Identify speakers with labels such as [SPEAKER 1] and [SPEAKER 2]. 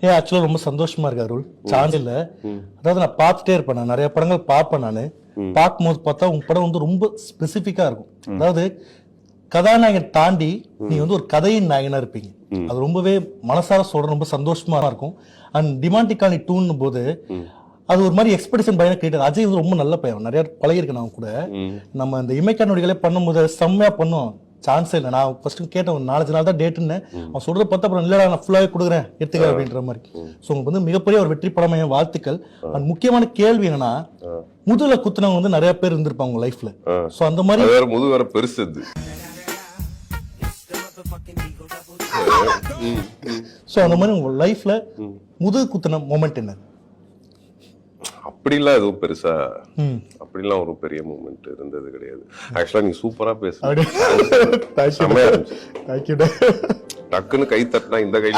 [SPEAKER 1] ஏன் ஆக்சுவலா ரொம்ப சந்தோஷமா இருக்கு அருள். சான்ஸ் இல்ல. அதாவது நான் பார்த்துட்டே இருப்பேன், நான் நிறைய படங்கள் பார்ப்பேன். நான் பார்க்கும்போது பார்த்தா உங்க படம் வந்து ரொம்ப ஸ்பெசிஃபிக்கா இருக்கும். அதாவது கதாநாயகன் தாண்டி நீங்க வந்து ஒரு கதையின் நாயகனா இருப்பீங்க. அது ரொம்பவே மனசார சொல்ற ரொம்ப சந்தோஷமா இருக்கும். அண்ட் டிமாண்டிகானி டூன்னும் போது அது ஒரு மாதிரி எக்ஸ்பெக்டேஷன் பயணம் கிரியேட். அஜய் வந்து ரொம்ப நல்ல பையன், நிறைய பழகிருக்கேன் நான் கூட. நம்ம இந்த இமைக்கா நொடிகளே பண்ணும்போது செம்மையா பண்ணுவோம். சான்ஸே இல்லை. நான் ஃபர்ஸ்ட் கேட்டேன், ஒரு 4 நாள் தான் டேட்டுன்னு. அவன் சொல்றத பார்த்தா அப்புறம் இல்லடா நான் ஃபுல்லாவே கொடுக்குறேன் எடுத்துக்க அப்படின்ற மாதிரி. ஸோ உங்களுக்கு வந்து மிகப்பெரிய ஒரு வெற்றி படமைய வாழ்த்துக்கள். அண்ட் முக்கியமான கேள்வி என்னன்னா, முதுகுல குத்துனவங்க வந்து நிறைய பேர் இருந்திருப்பாங்க உங்க லைஃப்ல. ஸோ அந்த மாதிரி
[SPEAKER 2] முதுகு வேற பெருசு.
[SPEAKER 1] ஸோ அந்த மாதிரி உங்க லைஃப்ல முதுகு குத்துன மொமெண்ட் என்ன?
[SPEAKER 2] அப்படிலாம் எதுவும் பெருசா அப்படிலாம் ஒரு பெரிய மூமெண்ட் இருந்தது கிடையாது. ஆக்சுவலா நீங்க சூப்பரா பேசுறீங்க.
[SPEAKER 1] தேங்க்யூ.
[SPEAKER 2] டக்குன்னு கை தட்டினா இந்த கையில